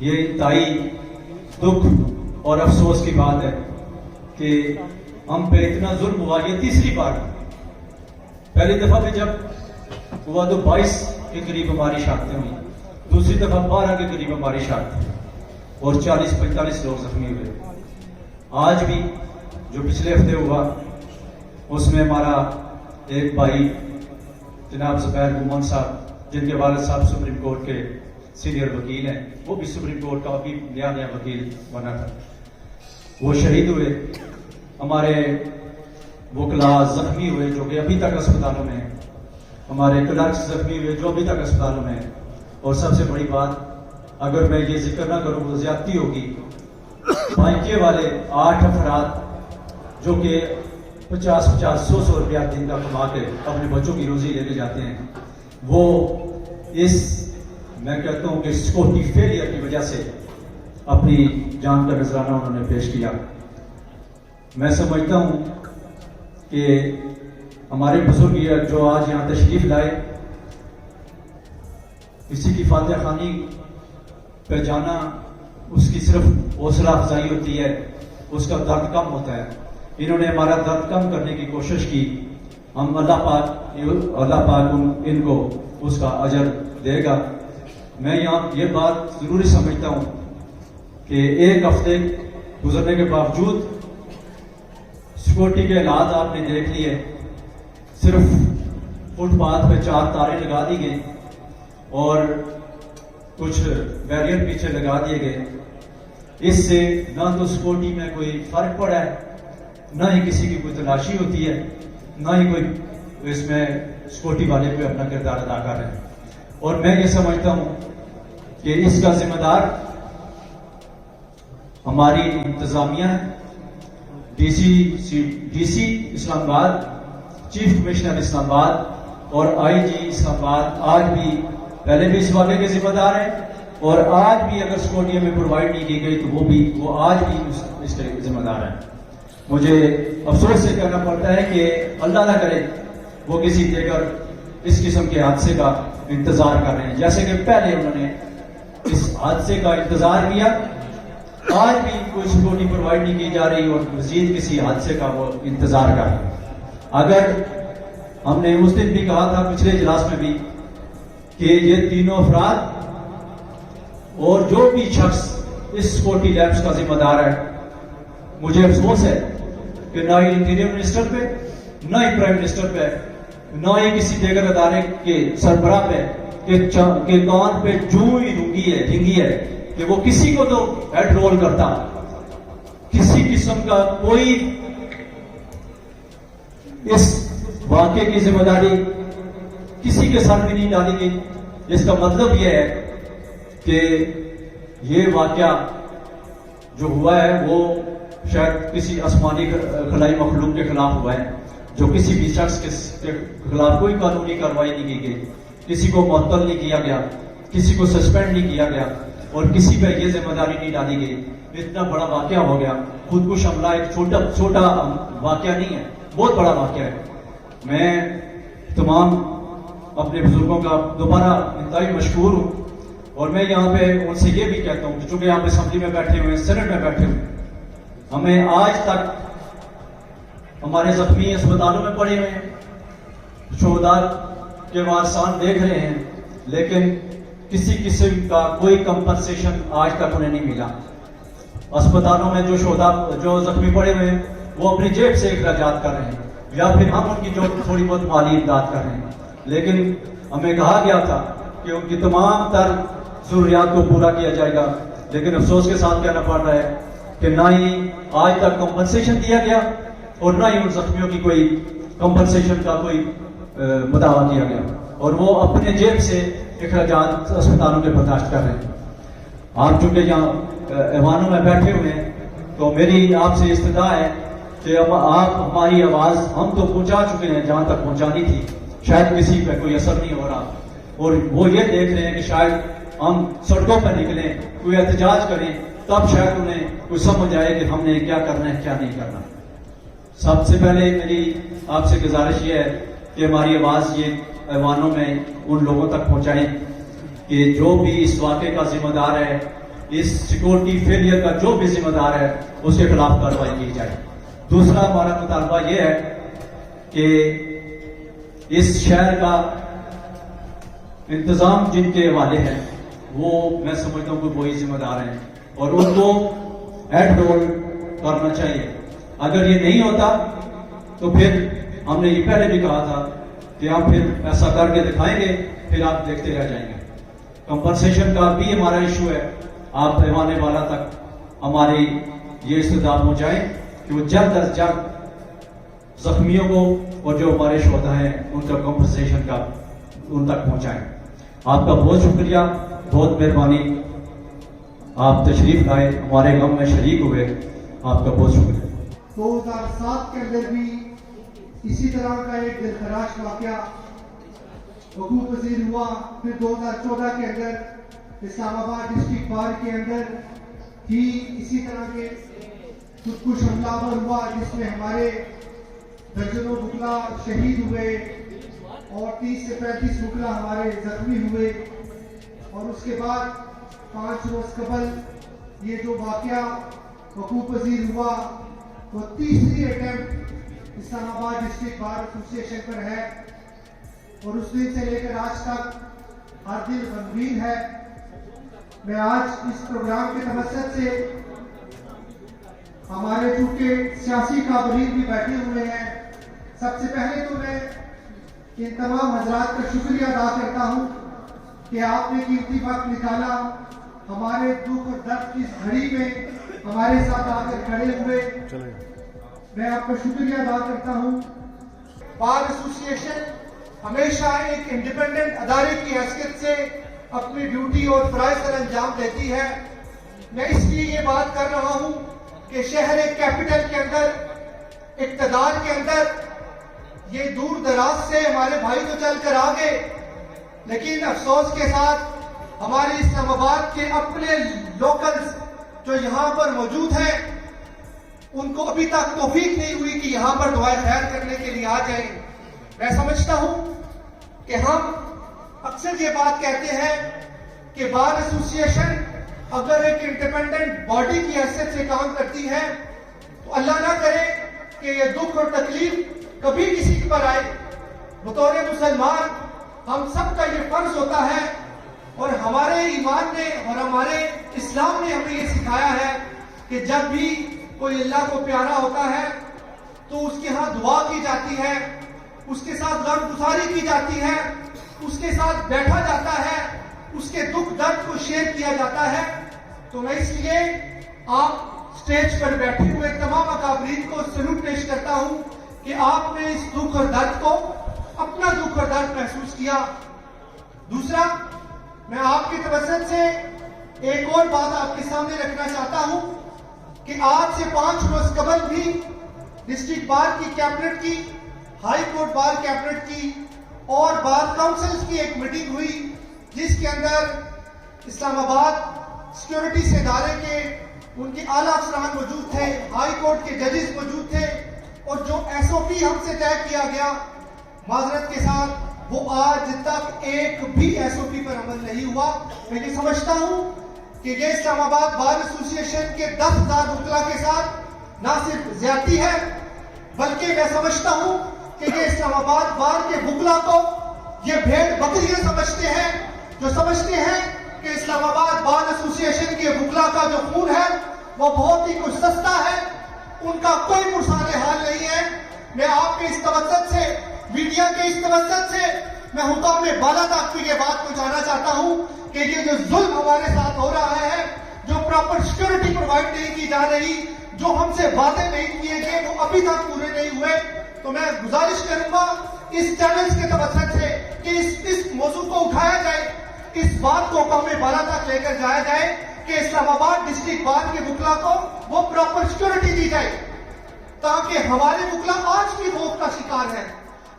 یہ انتہائی دکھ اور افسوس کی بات ہے کہ ہم پہ اتنا ظلم ہوا. یہ تیسری بار. پہلی دفعہ پہ جب ہوا تو 22 کے قریب ہماری شہادتیں ہوئی, دوسری دفعہ 12 کے قریب ہماری شہادتیں اور 40-45 لوگ زخمی ہوئے. آج بھی جو پچھلے ہفتے ہوا اس میں ہمارا ایک بھائی جناب زبیر گمان صاحب, جن کے والد صاحب سپریم کورٹ کے سینئر وکیل ہیں, وہ بھی سپریم کورٹ کا ابھی نیا وکیل بنا تھا, وہ شہید ہوئے. ہمارے وکلاء زخمی ہوئے جو کہ ابھی تک اسپتالوں میں ہیں. ہمارے کلرکس زخمی ہوئے جو ابھی تک اسپتالوں میں ہیں. اور سب سے بڑی بات, اگر میں یہ ذکر نہ کروں تو زیادتی ہوگی, بائکے والے 8 افراد جو کہ 50-100 روپیہ دن کا کما کے اپنے بچوں کی روزی لے کے جاتے ہیں, وہ اس میں کہتا ہوں کہ سیکورٹی فیلئر کی وجہ سے اپنی جان کا نذرانہ انہوں نے پیش کیا. میں سمجھتا ہوں کہ ہمارے بزرگ جو آج یہاں تشریف لائے, کسی کی فاتح خوانی پہ جانا اس کی صرف حوصلہ افزائی ہوتی ہے, اس کا درد کم ہوتا ہے. انہوں نے ہمارا درد کم کرنے کی کوشش کی. ہم اللہ پاک ان کو اس کا اجر دے گا. میں یہاں یہ بات ضروری سمجھتا ہوں کہ ایک ہفتے گزرنے کے باوجود سیکورٹی کے حالات آپ نے دیکھ لیے. صرف فٹ پاتھ پہ 4 تاریں لگا دی گئی اور کچھ بیریئر پیچھے لگا دیے گئے. اس سے نہ تو سیکورٹی میں کوئی فرق پڑا ہے, نہ ہی کسی کی کوئی تلاشی ہوتی ہے, نہ ہی کوئی اس میں سیکورٹی والے کوئی اپنا کردار ادا کر رہے ہیں. اور میں یہ سمجھتا ہوں کہ اس کا ذمہ دار ہماری انتظامیہ ہے. ڈی سی اسلام آباد, چیف کمشنر اسلام آباد اور آئی جی اسلام آباد آج بھی, پہلے بھی اس واقعے کے ذمہ دار ہیں اور آج بھی اگر سیکورٹی میں پرووائڈ نہیں کی گئی تو وہ آج بھی اس کے ذمہ دار ہیں. مجھے افسوس سے کہنا پڑتا ہے کہ اللہ نہ کرے وہ کسی دیگر اس قسم کے حادثے کا انتظار کر رہے ہیں, جیسے کہ پہلے انہوں نے اس حادثے کا انتظار کیا. آج بھی کوئی سیکورٹی پرووائڈ نہیں کی جا رہی اور مزید کسی حادثے کا وہ انتظار کر رہے ہیں. اگر ہم نے اس دن بھی کہا تھا پچھلے اجلاس میں بھی کہ یہ تینوں افراد اور جو بھی شخص اس سیکورٹی لیبس کا ذمہ دار ہے, مجھے افسوس ہے کہ نہ ہی انٹیریئر منسٹر پہ, نہ ہی پرائم منسٹر پہ, نہ ہی کسی دیگر ادارے کے سربراہ پہ کہ کان پہ جو ہی رنگی ہے کہ وہ کسی کو تو ہیڈ رول کرتا, کسی قسم کا کوئی اس واقعے کی ذمہ داری کسی کے سر میں نہیں ڈالی گئی. جس کا مطلب یہ ہے کہ یہ واقعہ جو ہوا ہے وہ شاید کسی آسمانی خلائی مخلوق کے خلاف ہوا ہے, جو کسی بھی شخص کے خلاف کوئی قانونی کارروائی نہیں کی گئی, کسی کو معطل نہیں کیا گیا, کسی کو سسپینڈ نہیں کیا گیا اور کسی پہ یہ ذمہ داری نہیں ڈالی گئی. اتنا بڑا واقعہ ہو گیا. خودکش حملہ ایک چھوٹا واقعہ نہیں ہے, بہت بڑا واقعہ ہے. میں تمام اپنے بزرگوں کا دوبارہ انتہائی مشکور ہوں اور میں یہاں پہ ان سے یہ بھی کہتا ہوں کہ چونکہ آپ اسمبلی میں بیٹھے ہوئے ہیں, سینٹ میں بیٹھے ہوئے, ہمیں آج تک ہمارے زخمی اسپتالوں میں پڑے ہوئے ہیں, شہداء کے وارثان دیکھ رہے ہیں, لیکن کسی قسم کا کوئی کمپنسیشن آج تک انہیں نہیں ملا. اسپتالوں میں جو شہداء جو زخمی پڑے ہوئے ہیں وہ اپنی جیب سے اخراجات کر رہے ہیں یا پھر ہم ان کی جو تھوڑی بہت مالی امداد کر رہے ہیں, لیکن ہمیں کہا گیا تھا کہ ان کی تمام تر ضروریات کو پورا کیا جائے گا. لیکن افسوس کے ساتھ کہنا پڑ رہا ہے کہ نہ ہی آج تک کمپنسیشن دیا گیا اور نہ ہی ان زخمیوں کی کوئی کمپنسیشن کا کوئی مداوع کیا گیا اور وہ اپنے جیب سے اخراجات اسپتالوں کے برداشت کر رہے ہیں. آپ چونکہ یہاں ایوانوں میں بیٹھے ہوئے ہیں تو میری آپ سے استدعا ہے کہ آپ ہماری آواز ہم تو پہنچا چکے ہیں جہاں تک پہنچانی تھی, شاید کسی پہ کوئی اثر نہیں ہو رہا اور وہ یہ دیکھ رہے ہیں کہ شاید ہم سڑکوں پر نکلیں, کوئی احتجاج کریں, تب شاید انہیں کوئی سمجھ آئے کہ ہم نے کیا کرنا ہے کیا نہیں کرنا. سب سے پہلے میری آپ سے گزارش یہ ہے کہ ہماری آواز یہ ایوانوں میں ان لوگوں تک پہنچائیں کہ جو بھی اس واقعے کا ذمہ دار ہے اس سیکورٹی فیلئر کا جو بھی ذمہ دار ہے اس کے خلاف کارروائی کی جائے. دوسرا ہمارا مطالبہ یہ ہے کہ اس شہر کا انتظام جن کے حوالے ہیں وہ میں سمجھتا ہوں کہ وہی ذمہ دار ہیں اور ان کو ہیڈ رول کرنا چاہیے. اگر یہ نہیں ہوتا تو پھر ہم نے یہ پہلے بھی کہا تھا کہ ہم پھر ایسا کر کے دکھائیں گے, پھر آپ دیکھتے رہ جائیں گے. کمپنسیشن کا بھی ہمارا ایشو ہے. آپ پیمانے والا تک ہماری یہ استدعا پہنچائیں کہ وہ جلد از جلد زخمیوں کو اور جو ہمارے شہداء ہیں ان کا کمپنسیشن کا ان تک پہنچائیں. آپ کا بہت شکریہ, بہت مہربانی. آپ تشریف لائے, ہمارے غم میں شریک ہوئے, آپ کا بہت شکریہ. 2007 کے اندر بھی اسی طرح کا ایک دلخراش واقعہ وقوع پذیر ہوا. پھر 2014 کے اندر اسلام آباد ڈسٹرکٹ بار کے اندر بھی اسی طرح کے خودکش حملہ ہوا جس میں ہمارے درجنوں وکلا شہید ہوئے اور 30 سے 35 وکلا ہمارے زخمی ہوئے. اور اس کے بعد 5 روز قبل یہ جو واقعہ وقوع پذیر ہوا وہ تیسری اٹیمپٹ اسلام آباد ڈسٹرکٹ بار ایسوسی ایشن پر ہے اور اس دن سے لے کر آج تک ہر دن غمگین ہے. میں آج اس پروگرام کے توسط سے ہمارے چونکہ سیاسی قابلین بھی بیٹھے ہوئے ہیں, سب سے پہلے تو میں ان تمام حضرات کا شکریہ ادا کرتا ہوں کہ آپ نے قیمتی وقت نکالا, ہمارے دکھ اور درد کی اس گھڑی میں ہمارے ساتھ آ کر کھڑے ہوئے. میں آپ کا شکریہ ادا کرتا ہوں. بار ایسوسی ایشن ہمیشہ ایک انڈیپینڈنٹ ادارے کی حیثیت سے اپنی ڈیوٹی اور فرائض سر انجام دیتی ہے. میں اس لیے یہ بات کر رہا ہوں کہ شہر کیپٹل کے اندر, اقتدار کے اندر یہ دور دراز سے ہمارے بھائی تو چل کر آ گئے, لیکن افسوس کے ساتھ ہمارے اسلام آباد کے اپنے لوکلز جو یہاں پر موجود ہیں ان کو ابھی تک توفیق نہیں ہوئی کہ یہاں پر دعائے خیر کرنے کے لیے آ جائیں. میں سمجھتا ہوں کہ ہم اکثر یہ بات کہتے ہیں کہ بار ایسوسی ایشن اگر ایک انڈیپینڈنٹ باڈی کی حیثیت سے کام کرتی ہے تو اللہ نہ کرے کہ یہ دکھ اور تکلیف کبھی کسی پر آئے. بطور مسلمان ہم سب کا یہ فرض ہوتا ہے اور ہمارے ایمان نے اور ہمارے اسلام نے ہمیں یہ سکھایا ہے کہ جب بھی کوئی اللہ کو پیارا ہوتا ہے تو اس کے ہاں دعا کی جاتی ہے, اس کے ساتھ غم گساری کی جاتی ہے, اس کے ساتھ بیٹھا جاتا ہے, اس کے دکھ درد کو شیئر کیا جاتا ہے. تو میں اس لیے آپ سٹیج پر بیٹھے ہوئے تمام اکابرین کو سلوٹ پیش کرتا ہوں کہ آپ نے اس دکھ اور درد کو اپنا دکھ اور درد محسوس کیا. دوسرا, میں آپ کی توسط سے ایک اور بات آپ کے سامنے رکھنا چاہتا ہوں کہ آج سے 5 روز قبل بھی ڈسٹرکٹ بار کی کیبنٹ کی, ہائی کورٹ بار کیبنٹ کی اور بار کاؤنسل کی ایک میٹنگ ہوئی جس کے اندر اسلام آباد سیکورٹی سے ادارے کے ان کے اعلیٰ افسران موجود تھے, ہائی کورٹ کے ججز موجود تھے اور جو ایس او پی ہم سے طے کیا گیا معذرت کے ساتھ وہ آج تک ایک بھی ایس او پی پر عمل نہیں ہوا. میں یہ سمجھتا ہوں کہ یہ اسلام آباد بار ایسوسی ایشن کے 10,000 وکلا کے ساتھ نہ صرف زیادتی ہے بلکہ میں سمجھتا ہوں کہ یہ اسلام آباد بار کے وکلا کو یہ بھیڑ بکریاں سمجھتے ہیں, جو سمجھتے ہیں کہ اسلام آباد بار ایسوسی ایشن کے وکلا کا جو خون ہے وہ بہت ہی کچھ سستا ہے, ان کا کوئی پرسان حال نہیں ہے. میں آپ کے اس توسط سے, میڈیا کے اس توسط سے میں حکام بالا تک کی یہ بات پہنچانا چاہتا ہوں کہ یہ جو ظلم ہمارے ساتھ ہو رہا ہے, جو پراپر سیکورٹی پرووائڈ نہیں کی جا رہی, جو ہم سے وعدے نہیں کیے گئے وہ ابھی تک پورے نہیں ہوئے. تو میں گزارش کروں گا اس چینلز کے توسط سے کہ اس موضوع کو اٹھایا جائے, اس بات کو قوم بالا تک لے کر جایا جائے کہ اسلام آباد ڈسٹرکٹ بار کے وکلا کو وہ پراپر سیکورٹی دی جائے تاکہ ہمارے وکلا آج بھی خوف کا شکار ہے,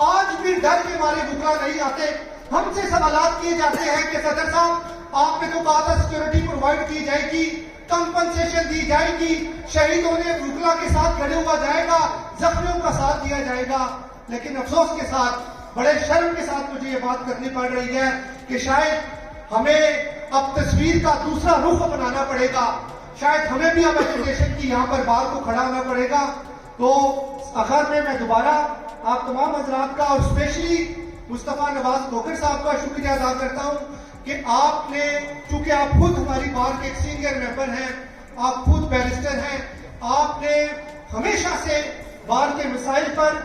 آج بھی ڈر کے ہمارے وکلا نہیں آتے. ہم سے سوالات کیے جاتے ہیں کہ صدر صاحب آپ نے تو کہا تھا سیکورٹی پرووائڈ کی جائے گی, کمپنسیشن دی جائے گی, شہیدوں نے وکلا کے ساتھ کھڑے ہوا جائے گا, زخمیوں کا ساتھ دیا جائے گا. لیکن افسوس کے ساتھ, بڑے شرم کے ساتھ مجھے یہ بات کرنی پڑ رہی ہے کہ شاید ہمیں اب تصویر کا دوسرا رخ اپنانا پڑے گا. شاید ہمیں بھی اب ایجوکیشن کی یہاں پر بات کو کھڑا ہونا پڑے گا. تو آخر میں دوبارہ آپ تمام حضرات کا اور اسپیشلی مصطفیٰ نواز کھوکھر صاحب کا شکریہ ادا کرتا ہوں کہ آپ نے، چونکہ آپ خود ہماری بار کے ایک سینئر ممبر ہیں، آپ خود بیرسٹر ہیں، آپ نے ہمیشہ سے بار کے مسائل پر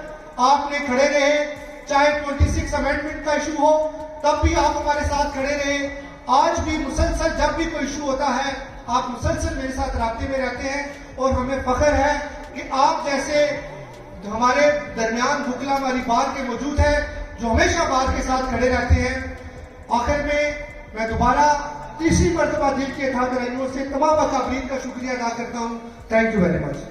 آپ نے کھڑے رہے. چاہے 26 امینڈمنٹ کا ایشو ہو تب بھی آپ ہمارے ساتھ کھڑے رہے. آج بھی مسلسل جب بھی کوئی ایشو ہوتا ہے آپ مسلسل میرے ساتھ رابطے میں رہتے ہیں، اور ہمیں فخر ہے کہ آپ جیسے ہمارے درمیان بکلا ہماری بار کے موجود ہے جو ہمیشہ بار کے ساتھ کھڑے رہتے ہیں. آخر میں دوبارہ تیسری مرتبہ دل کی اتحاد رہنور سے تمام اکابرین کا شکریہ ادا کرتا ہوں. Thank you very much.